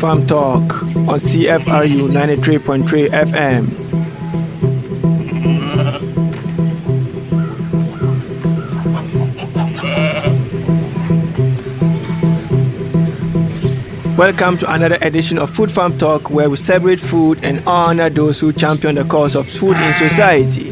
Farm Talk on CFRU 93.3 FM. Welcome to another edition of Food Farm Talk, where we celebrate food and honor those who champion the cause of food in society.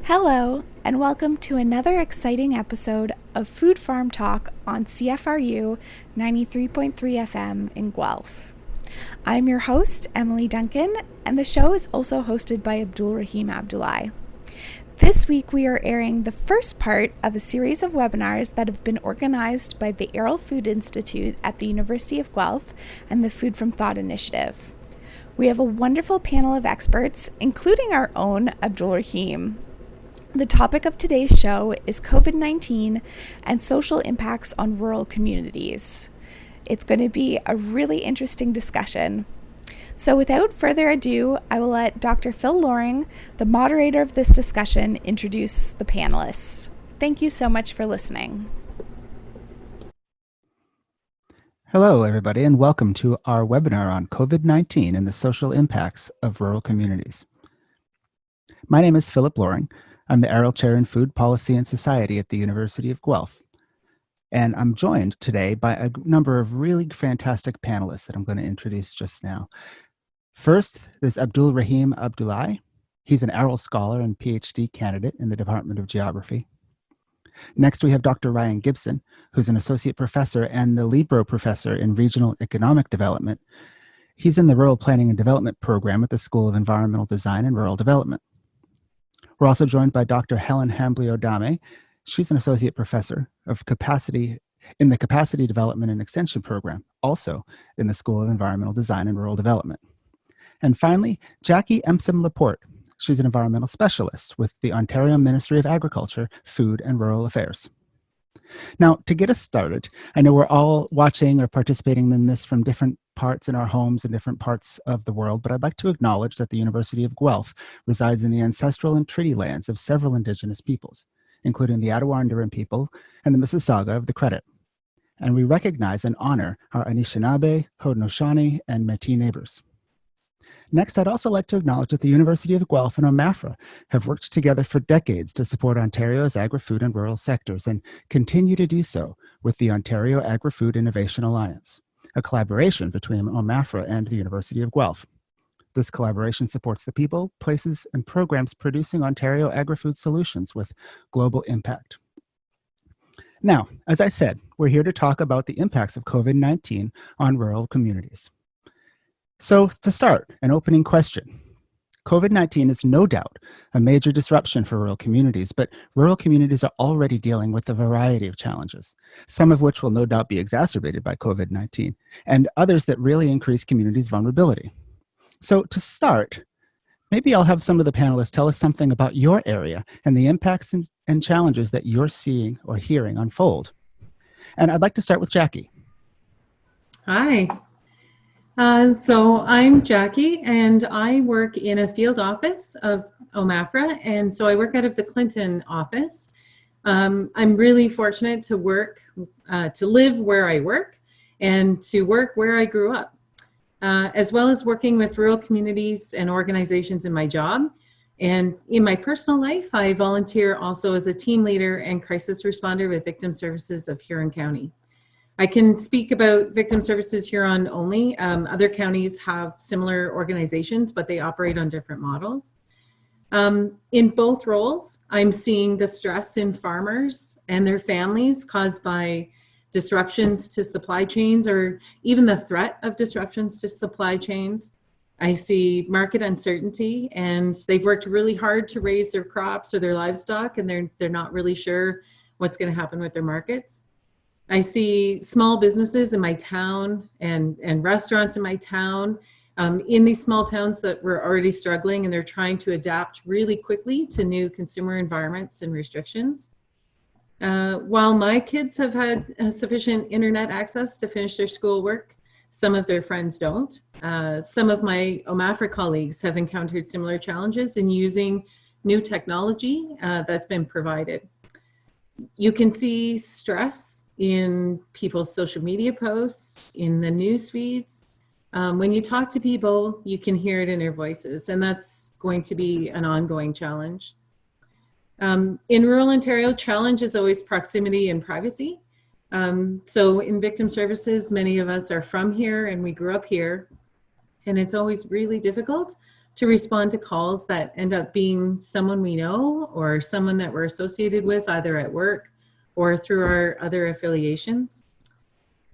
Hello, and welcome to another exciting episode of Food Farm Talk on CFRU 93.3 FM in Guelph. I'm your host, Emily Duncan, and the show is also hosted by Abdul-Raheem Abdulai. This week we are airing the first part of a series of webinars that have been organized by the Arrell Food Institute at the University of Guelph and the Food from Thought Initiative. We have a wonderful panel of experts, including our own Abdul-Raheem. The topic of today's show is COVID-19 and social impacts on rural communities. It's going to be a really interesting discussion. So without further ado, I will let Dr. Phil Loring, the moderator of this discussion, introduce the panelists. Thank you so much for listening. Hello, everybody, and welcome to our webinar on COVID-19 and the social impacts of rural communities. My name is Philip Loring. I'm the Arrell Chair in Food Policy and Society at the University of Guelph. And I'm joined today by a number of really fantastic panelists that I'm going to introduce just now. First, there's Abdul-Raheem Abdulai. He's an Arrell Scholar and PhD candidate in the Department of Geography. Next, we have Dr. Ryan Gibson, who's an Associate Professor and the Libro Professor in Regional Economic Development. He's in the Rural Planning and Development Program at the School of Environmental Design and Rural Development. We're also joined by Dr. Helen Hambly Odame. She's an Associate Professor of Capacity in the Capacity Development and Extension Program, also in the School of Environmental Design and Rural Development. And finally, Jacqui Empson Laporte. She's an environmental specialist with the Ontario Ministry of Agriculture, Food and Rural Affairs. Now, to get us started, I know we're all watching or participating in this from different parts in our homes in different parts of the world, but I'd like to acknowledge that the University of Guelph resides in the ancestral and treaty lands of several Indigenous peoples, including the Attawandaron people and the Mississauga of the Credit. And we recognize and honor our Anishinaabe, Haudenosaunee, and Métis neighbors. Next, I'd also like to acknowledge that the University of Guelph and OMAFRA have worked together for decades to support Ontario's agri-food and rural sectors and continue to do so with the Ontario Agri-Food Innovation Alliance, a collaboration between OMAFRA and the University of Guelph. This collaboration supports the people, places, and programs producing Ontario agri-food solutions with global impact. Now, as I said, we're here to talk about the impacts of COVID-19 on rural communities. So to start, an opening question. COVID-19 is no doubt a major disruption for rural communities, but rural communities are already dealing with a variety of challenges, some of which will no doubt be exacerbated by COVID-19, and others that really increase communities' vulnerability. So to start, maybe I'll have some of the panelists tell us something about your area and the impacts and challenges that you're seeing or hearing unfold. And I'd like to start with Jacqui. Hi. So I'm Jacqui, and I work in a field office of OMAFRA, and so I work out of the Clinton office. I'm really fortunate to live where I work and to work where I grew up, as well as working with rural communities and organizations in my job. And in my personal life, I volunteer also as a team leader and crisis responder with Victim Services of Huron County. I can speak about Victim Services Huron only. Other counties have similar organizations, but they operate on different models. In both roles, I'm seeing the stress in farmers and their families caused by disruptions to supply chains or even the threat of disruptions to supply chains. I see market uncertainty, and they've worked really hard to raise their crops or their livestock, and they're not really sure what's going to happen with their markets. I see small businesses in my town and restaurants in my town in these small towns that were already struggling, and they're trying to adapt really quickly to new consumer environments and restrictions. While my kids have had sufficient internet access to finish their schoolwork, some of their friends don't. Some of my OMAFRA colleagues have encountered similar challenges in using new technology that's been provided. You can see stress in people's social media posts, in the news feeds. When you talk to people, you can hear it in their voices, and that's going to be an ongoing challenge. In rural Ontario, challenge is always proximity and privacy. So in victim services, many of us are from here and we grew up here, and it's always really difficult to respond to calls that end up being someone we know or someone that we're associated with either at work or through our other affiliations.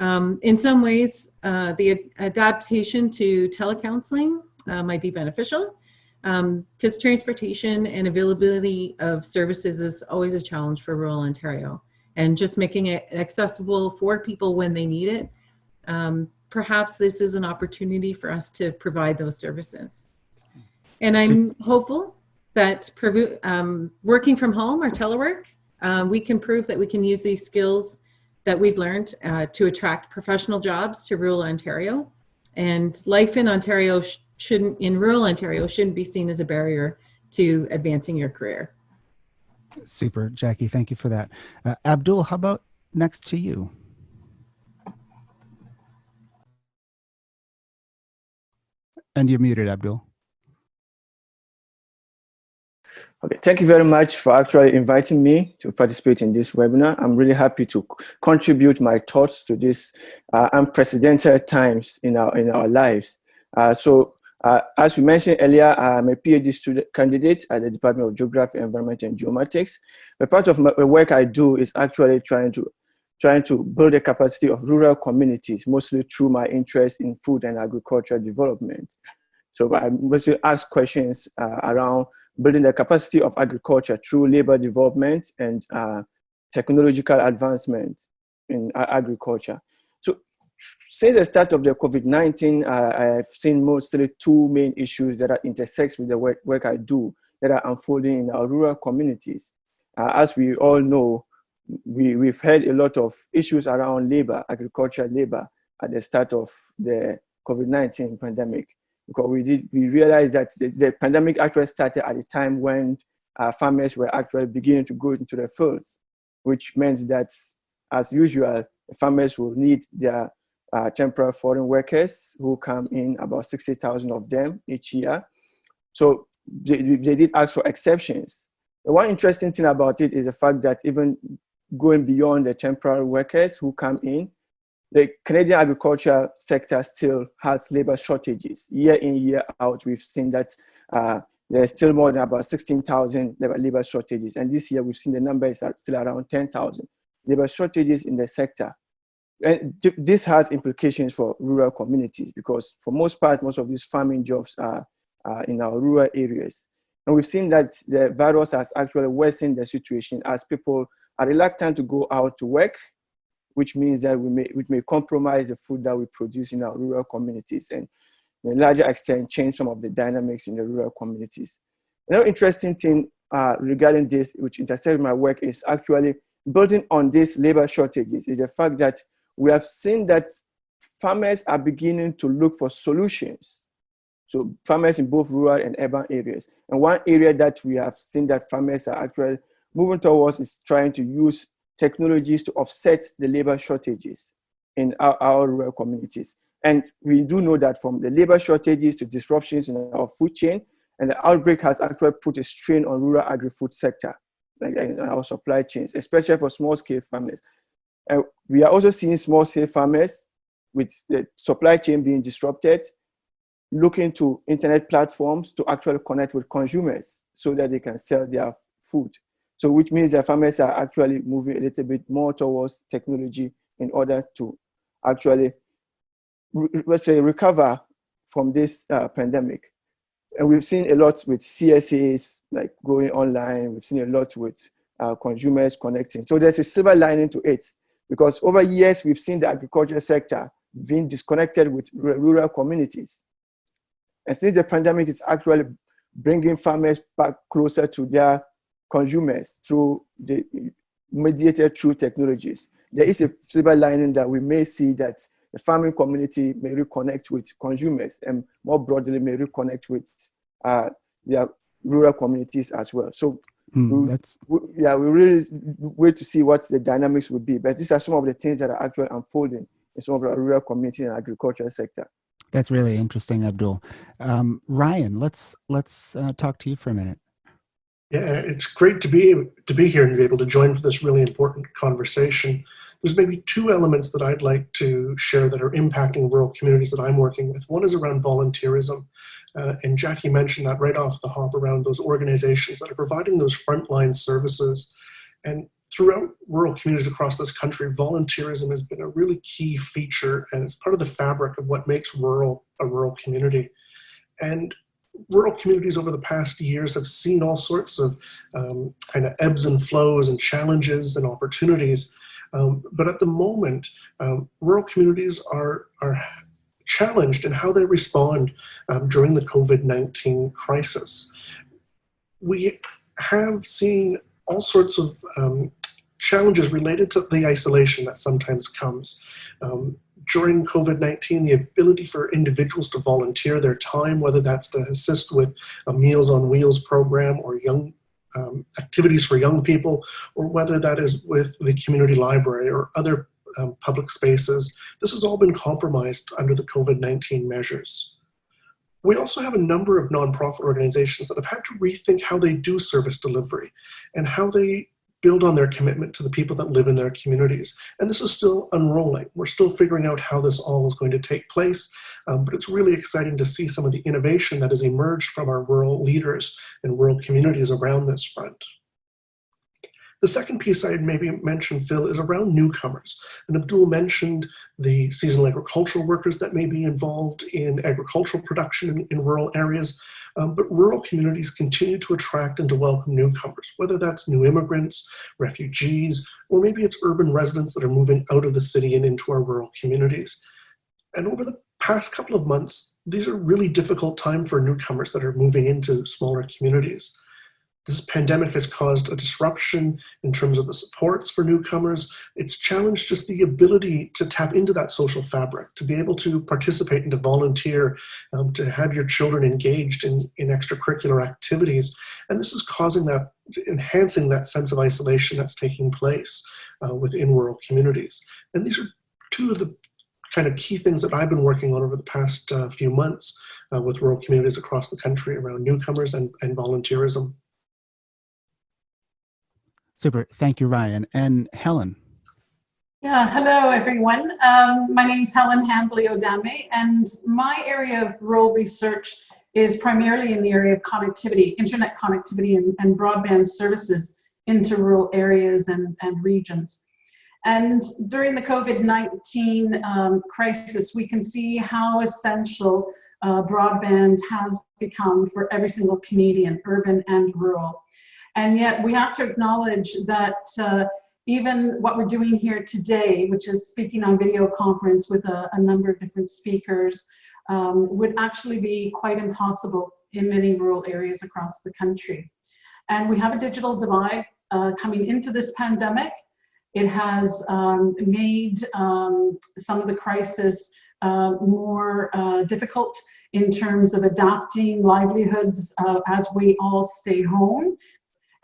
In some ways, the adaptation to telecounseling might be beneficial because transportation and availability of services is always a challenge for rural Ontario. And just making it accessible for people when they need it, perhaps this is an opportunity for us to provide those services. And I'm hopeful that working from home or telework, we can prove that we can use these skills that we've learned to attract professional jobs to rural Ontario. And life in Ontario in rural Ontario shouldn't be seen as a barrier to advancing your career. Super, Jacqui, thank you for that. Abdul, how about next to you? And you're muted, Abdul. Okay, thank you very much for actually inviting me to participate in this webinar. I'm really happy to contribute my thoughts to this unprecedented times in our lives. As we mentioned earlier, I'm a PhD student candidate at the Department of Geography, Environment, and Geomatics. But part of the work I do is actually trying to build the capacity of rural communities, mostly through my interest in food and agricultural development. So I mostly ask questions around building the capacity of agriculture through labor development and technological advancement in agriculture. So since the start of the COVID-19, I've seen mostly two main issues that are intersects with the work I do that are unfolding in our rural communities. As we all know, we've had a lot of issues around labor, agricultural labor, at the start of the COVID-19 pandemic. Because we realized that the pandemic actually started at a time when farmers were actually beginning to go into the fields, which meant that, as usual, farmers will need their temporary foreign workers who come in, about 60,000 of them each year. So they did ask for exceptions. The one interesting thing about it is the fact that even going beyond the temporary workers who come in, the Canadian agriculture sector still has labor shortages. Year in, year out, we've seen that there's still more than about 16,000 labor shortages. And this year, we've seen the numbers are still around 10,000 labor shortages in the sector. And this has implications for rural communities because for most part, most of these farming jobs are in our rural areas. And we've seen that the virus has actually worsened the situation as people are reluctant to go out to work, which means that we may compromise the food that we produce in our rural communities and in a larger extent change some of the dynamics in the rural communities. Another interesting thing regarding this, which intersects with my work, is actually building on these labor shortages, is the fact that we have seen that farmers are beginning to look for solutions. So farmers in both rural and urban areas. And one area that we have seen that farmers are actually moving towards is trying to use technologies to offset the labor shortages in our rural communities. And we do know that from the labor shortages to disruptions in our food chain, and the outbreak has actually put a strain on rural agri-food sector, like in our supply chains, especially for small-scale farmers. And we are also seeing small-scale farmers with the supply chain being disrupted, looking to internet platforms to actually connect with consumers so that they can sell their food. So which means that farmers are actually moving a little bit more towards technology in order to actually, let's say, recover from this pandemic. And we've seen a lot with CSAs, like going online. We've seen a lot with consumers connecting. So there's a silver lining to it, because over years, we've seen the agriculture sector being disconnected with rural communities. And since the pandemic is actually bringing farmers back closer to their consumers through mediated through technologies, there is a silver lining that we may see that the farming community may reconnect with consumers and more broadly may reconnect with their rural communities as well. So we really wait to see what the dynamics will be. But these are some of the things that are actually unfolding in some of the rural community and agricultural sector. That's really interesting, Abdul. Ryan, let's talk to you for a minute. Yeah, it's great to be here and be able to join for this really important conversation. There's maybe two elements that I'd like to share that are impacting rural communities that I'm working with. One is around volunteerism, and Jacqui mentioned that right off the hop around those organizations that are providing those frontline services. And throughout rural communities across this country, volunteerism has been a really key feature, and it's part of the fabric of what makes rural a rural community. And rural communities over the past years have seen all sorts of kind of ebbs and flows and challenges and opportunities. But at the moment, rural communities are challenged in how they respond during the COVID-19 crisis. We have seen all sorts of challenges related to the isolation that sometimes comes. During COVID-19, the ability for individuals to volunteer their time, whether that's to assist with a Meals on Wheels program or young activities for young people, or whether that is with the community library or other public spaces, this has all been compromised under the COVID-19 measures. We also have a number of nonprofit organizations that have had to rethink how they do service delivery and how they build on their commitment to the people that live in their communities. And this is still unrolling. We're still figuring out how this all is going to take place, but it's really exciting to see some of the innovation that has emerged from our rural leaders and rural communities around this front. The second piece I'd maybe mention, Phil, is around newcomers. And Abdul mentioned the seasonal agricultural workers that may be involved in agricultural production in rural areas. But rural communities continue to attract and to welcome newcomers, whether that's new immigrants, refugees, or maybe it's urban residents that are moving out of the city and into our rural communities. And over the past couple of months, these are really difficult times for newcomers that are moving into smaller communities. This pandemic has caused a disruption in terms of the supports for newcomers. It's challenged just the ability to tap into that social fabric, to be able to participate and to volunteer, to have your children engaged in extracurricular activities. And this is enhancing that sense of isolation that's taking place within rural communities. And these are two of the kind of key things that I've been working on over the past few months with rural communities across the country around newcomers and volunteerism. Super. Thank you, Ryan. And Helen. Yeah, hello, everyone. My name is Helen Hambly Odame, and my area of rural research is primarily in the area of connectivity, internet connectivity and broadband services into rural areas and regions. And during the COVID-19 crisis, we can see how essential broadband has become for every single Canadian, urban and rural. And yet we have to acknowledge that even what we're doing here today, which is speaking on video conference with a number of different speakers, would actually be quite impossible in many rural areas across the country. And we have a digital divide coming into this pandemic. It has made some of the crisis more difficult in terms of adapting livelihoods as we all stay home.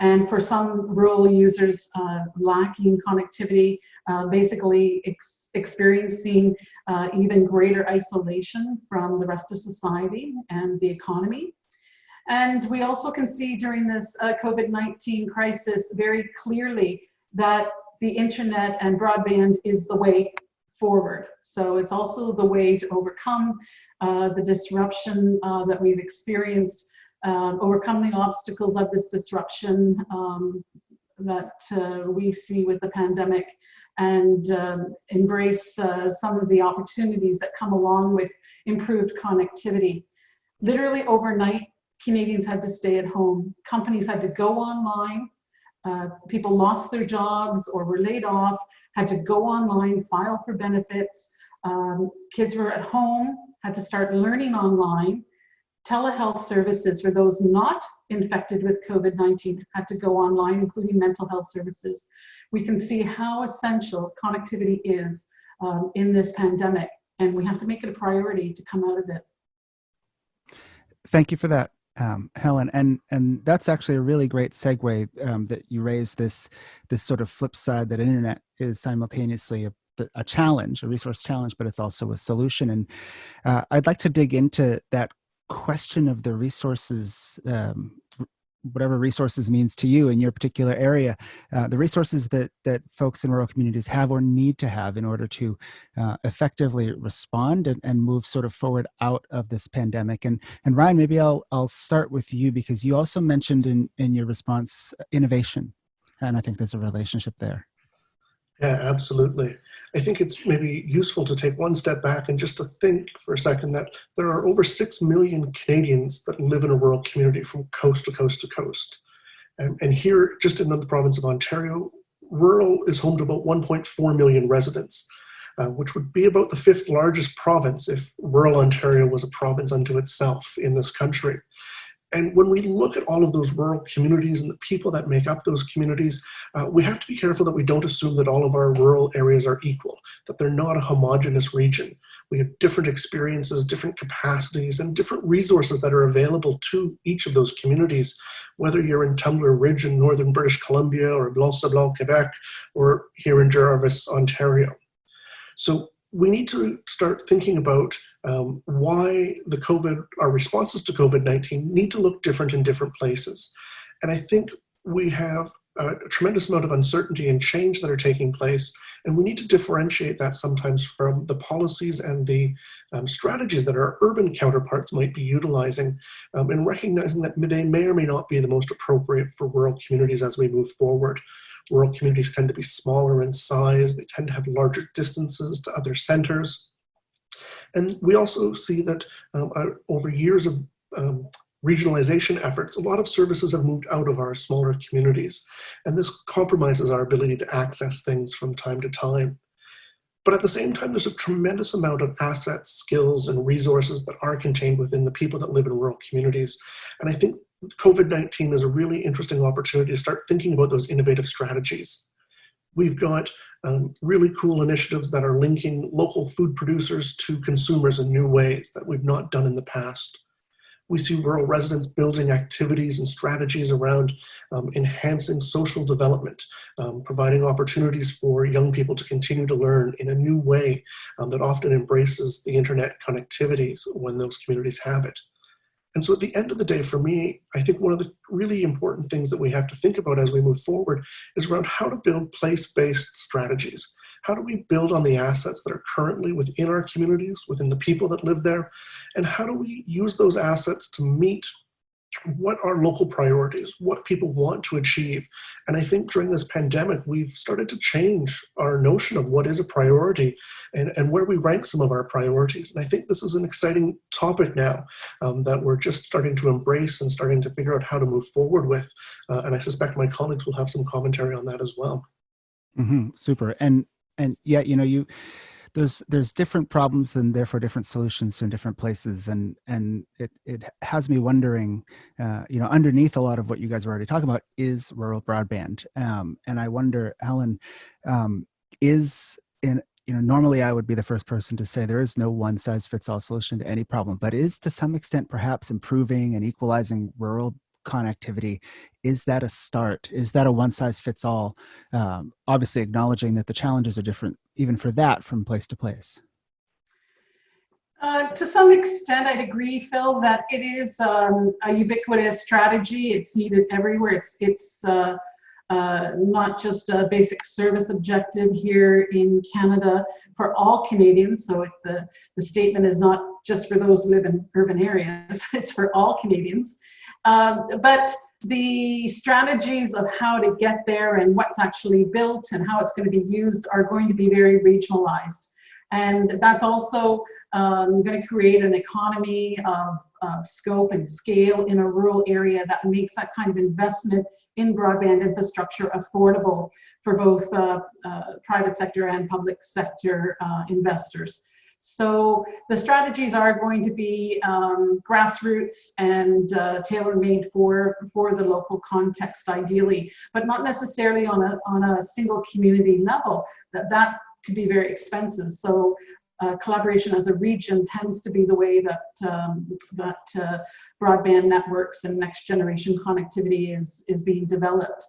And for some rural users lacking connectivity, basically experiencing even greater isolation from the rest of society and the economy. And we also can see during this COVID-19 crisis very clearly that the internet and broadband is the way forward. So it's also the way to overcome the disruption that we've experienced, overcome the obstacles of this disruption that we see with the pandemic, and embrace some of the opportunities that come along with improved connectivity. Literally overnight, Canadians had to stay at home. Companies had to go online. People lost their jobs or were laid off, had to go online, file for benefits. Kids were at home, had to start learning online. telehealth services for those not infected with COVID-19 had to go online, including mental health services. We can see how essential connectivity is in this pandemic, and we have to make it a priority to come out of it. Thank you for that, Helen. And that's actually a really great segue that you raised this sort of flip side that internet is simultaneously a challenge, a resource challenge, but it's also a solution. And I'd like to dig into that question of the resources, whatever resources means to you in your particular area, the resources that folks in rural communities have or need to have in order to effectively respond and move sort of forward out of this pandemic. And Ryan, maybe I'll start with you, because you also mentioned in your response innovation, and I think there's a relationship there. Yeah, absolutely. I think it's maybe useful to take one step back and just to think for a second that there are over 6 million Canadians that live in a rural community from coast to coast to coast. And here, just in the province of Ontario, rural is home to about 1.4 million residents, which would be about the 5th largest province if rural Ontario was a province unto itself in this country. And when we look at all of those rural communities and the people that make up those communities, we have to be careful that we don't assume that all of our rural areas are equal, that they're not a homogeneous region. We have different experiences, different capacities, and different resources that are available to each of those communities, whether you're in Tumbler Ridge in northern British Columbia, or Blanc-Sablon, Quebec, or here in Jarvis, Ontario. So we need to start thinking about why our responses to COVID-19 need to look different in different places. And I think we have a tremendous amount of uncertainty and change that are taking place, and we need to differentiate that sometimes from the policies and the strategies that our urban counterparts might be utilizing, and recognizing that they may or may not be the most appropriate for rural communities as we move forward. Rural communities tend to be smaller in size, they tend to have larger distances to other centers. And we also see that over years of regionalization efforts, a lot of services have moved out of our smaller communities. And this compromises our ability to access things from time to time. But at the same time, there's a tremendous amount of assets, skills, and resources that are contained within the people that live in rural communities. And I think COVID-19 is a really interesting opportunity to start thinking about those innovative strategies. We've got really cool initiatives that are linking local food producers to consumers in new ways that we've not done in the past. We see rural residents building activities and strategies around enhancing social development, providing opportunities for young people to continue to learn in a new way that often embraces the internet connectivities when those communities have it. And so at the end of the day, for me, I think one of the really important things that we have to think about as we move forward is around how to build place-based strategies. How do we build on the assets that are currently within our communities, within the people that live there? And how do we use those assets to meet what are local priorities, what people want to achieve? And I think during this pandemic, we've started to change our notion of what is a priority and where we rank some of our priorities. And I think this is an exciting topic now that we're just starting to embrace and starting to figure out how to move forward with. And I suspect my colleagues will have some commentary on that as well. Mm-hmm. Super. And yeah, there's different problems and therefore different solutions in different places. And it has me wondering, underneath a lot of what you guys were already talking about is rural broadband. And I wonder, Helen, normally I would be the first person to say there is no one size fits all solution to any problem, but is to some extent perhaps improving and equalizing rural connectivity. Is that a start? Is that a one size fits all? Obviously acknowledging that the challenges are different even for that from place to place. To some extent, I'd agree, Phil, that it is a ubiquitous strategy. It's needed everywhere. It's not just a basic service objective here in Canada for all Canadians. So the statement is not just for those who live in urban areas, it's for all Canadians. But the strategies of how to get there and what's actually built and how it's going to be used are going to be very regionalized. And that's also going to create an economy of scope and scale in a rural area that makes that kind of investment in broadband infrastructure affordable for both private sector and public sector investors. So the strategies are going to be grassroots and tailor-made for the local context, ideally, but not necessarily on a single community level. That could be very expensive. So collaboration as a region tends to be the way that broadband networks and next generation connectivity is being developed.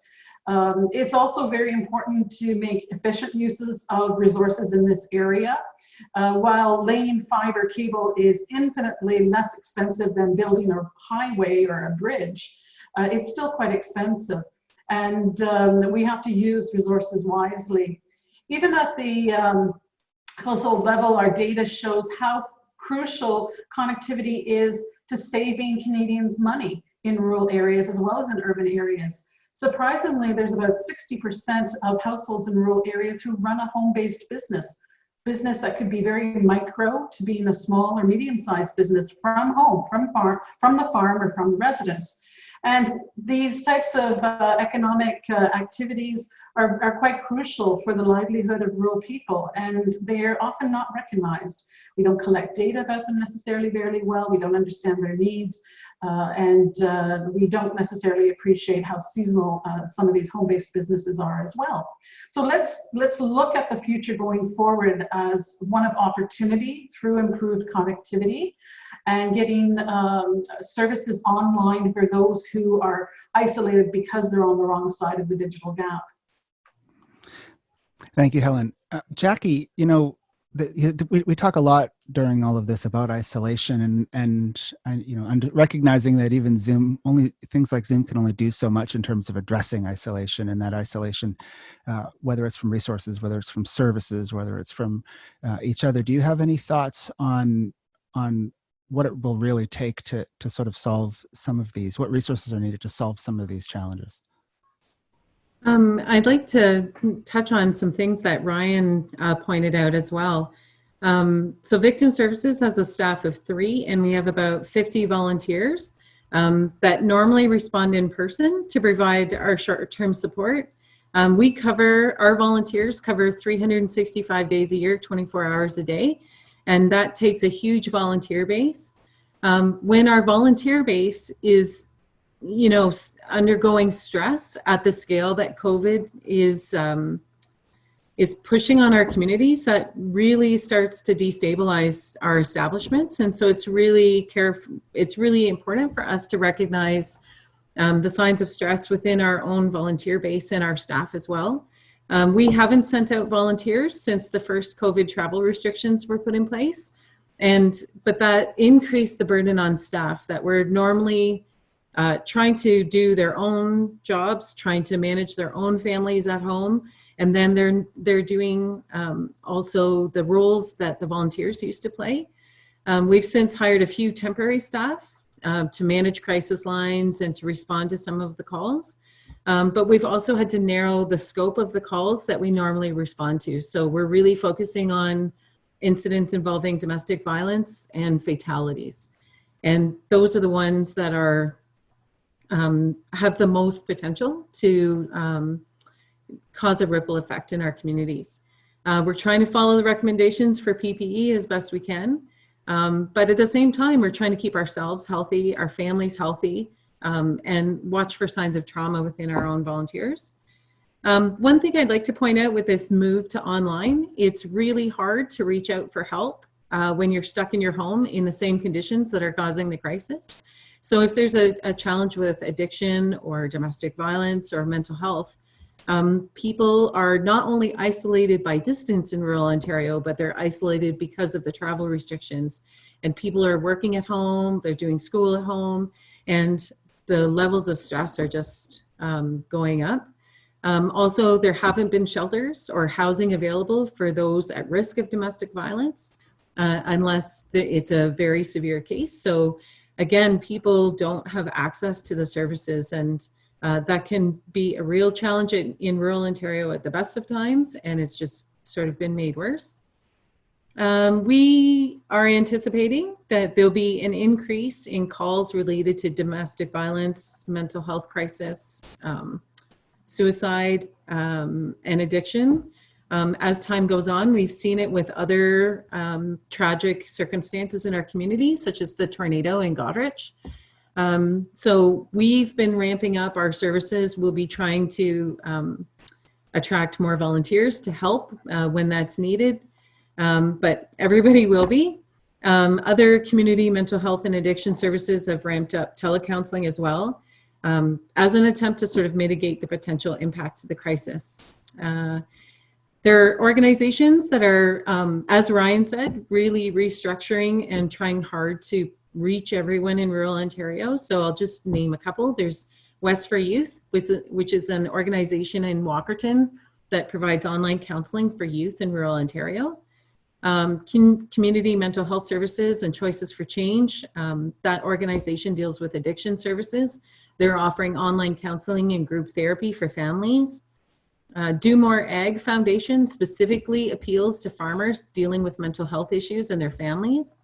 It's also very important to make efficient uses of resources in this area. While laying fiber cable is infinitely less expensive than building a highway or a bridge, it's still quite expensive. And we have to use resources wisely. Even at the household level, our data shows how crucial connectivity is to saving Canadians money in rural areas as well as in urban areas. Surprisingly, there's about 60% of households in rural areas who run a home-based business that could be very micro to being a small or medium-sized business from home, from the farm or from the residence. And these types of economic activities are quite crucial for the livelihood of rural people, and they're often not recognized. We don't collect data about them necessarily very well. We don't understand their needs, and we don't necessarily appreciate how seasonal some of these home-based businesses are as well. So let's look at the future going forward as one of opportunity through improved connectivity and getting services online for those who are isolated because they're on the wrong side of the digital gap. Thank you, Helen. Jacqui, you know, we talk a lot during all of this about isolation and you know, recognizing that even Zoom, things like Zoom can only do so much in terms of addressing isolation, and that isolation, whether it's from resources, whether it's from services, whether it's from each other. Do you have any thoughts on what it will really take to sort of solve some of these? What resources are needed to solve some of these challenges? I'd like to touch on some things that Ryan pointed out as well. So Victim Services has a staff of 3, and we have about 50 volunteers that normally respond in person to provide our short-term support. Our volunteers cover 365 days a year, 24 hours a day, and that takes a huge volunteer base. When our volunteer base is undergoing stress at the scale that COVID is pushing on our communities, that really starts to destabilize our establishments. And so it's really important for us to recognize the signs of stress within our own volunteer base and our staff as well. We haven't sent out volunteers since the first COVID travel restrictions were put in place, but that increased the burden on staff that were normally trying to do their own jobs, trying to manage their own families at home, and then they're doing also the roles that the volunteers used to play. We've since hired a few temporary staff to manage crisis lines and to respond to some of the calls, but we've also had to narrow the scope of the calls that we normally respond to. So we're really focusing on incidents involving domestic violence and fatalities, and those are the ones that are have the most potential to cause a ripple effect in our communities. We're trying to follow the recommendations for PPE as best we can, but at the same time, we're trying to keep ourselves healthy, our families healthy, and watch for signs of trauma within our own volunteers. One thing I'd like to point out with this move to online, it's really hard to reach out for help when you're stuck in your home in the same conditions that are causing the crisis. So if there's a challenge with addiction or domestic violence or mental health, people are not only isolated by distance in rural Ontario, but they're isolated because of the travel restrictions. And people are working at home, they're doing school at home, and the levels of stress are just going up. Also, there haven't been shelters or housing available for those at risk of domestic violence, unless it's a very severe case. So again, people don't have access to the services, and that can be a real challenge in rural Ontario at the best of times, and it's just sort of been made worse. We are anticipating that there'll be an increase in calls related to domestic violence, mental health crisis, suicide, and addiction. As time goes on, we've seen it with other tragic circumstances in our community, such as the tornado in Goderich. So we've been ramping up our services. We'll be trying to attract more volunteers to help when that's needed, but everybody will be. Other community mental health and addiction services have ramped up telecounseling as well, as an attempt to sort of mitigate the potential impacts of the crisis. There are organizations that are, as Ryan said, really restructuring and trying hard to reach everyone in rural Ontario. So I'll just name a couple. There's West for Youth, which is an organization in Walkerton that provides online counseling for youth in rural Ontario. Community Mental Health Services and Choices for Change, that organization deals with addiction services. They're offering online counseling and group therapy for families. Do More Ag Foundation specifically appeals to farmers dealing with mental health issues and their families.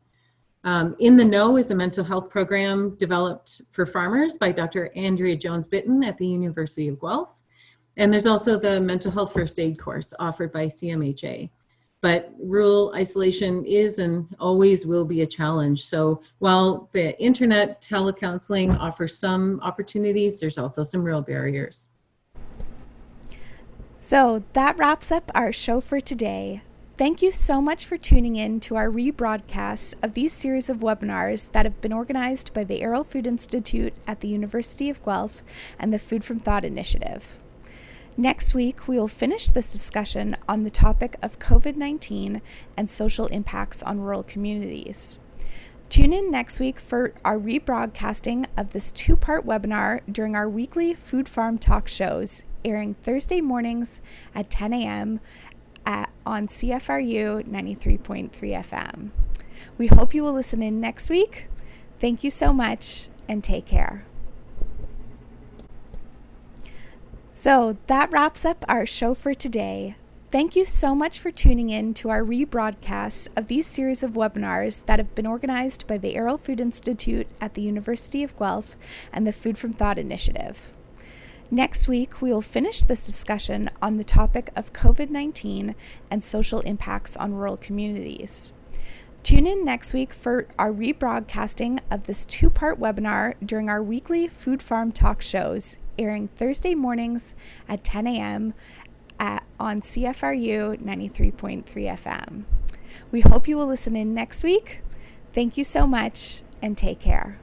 In the Know is a mental health program developed for farmers by Dr. Andrea Jones-Bitton at the University of Guelph. And there's also the Mental Health First Aid course offered by CMHA. But rural isolation is and always will be a challenge. So while the internet telecounseling offers some opportunities, there's also some real barriers. So that wraps up our show for today. Thank you so much for tuning in to our rebroadcasts of these series of webinars that have been organized by the Arrell Food Institute at the University of Guelph and the Food from Thought Initiative. Next week, we will finish this discussion on the topic of COVID-19 and social impacts on rural communities. Tune in next week for our rebroadcasting of this two-part webinar during our weekly Food Farm Talk shows, airing Thursday mornings at 10 a.m. on CFRU 93.3 FM. We hope you will listen in next week. Thank you so much, and take care. So that wraps up our show for today. Thank you so much for tuning in to our rebroadcasts of these series of webinars that have been organized by the Arrell Food Institute at the University of Guelph and the Food from Thought Initiative. Next week, we will finish this discussion on the topic of COVID-19 and social impacts on rural communities. Tune in next week for our rebroadcasting of this two-part webinar during our weekly Food Farm Talk shows, airing Thursday mornings at 10 a.m. on CFRU 93.3 FM. We hope you will listen in next week. Thank you so much, and take care.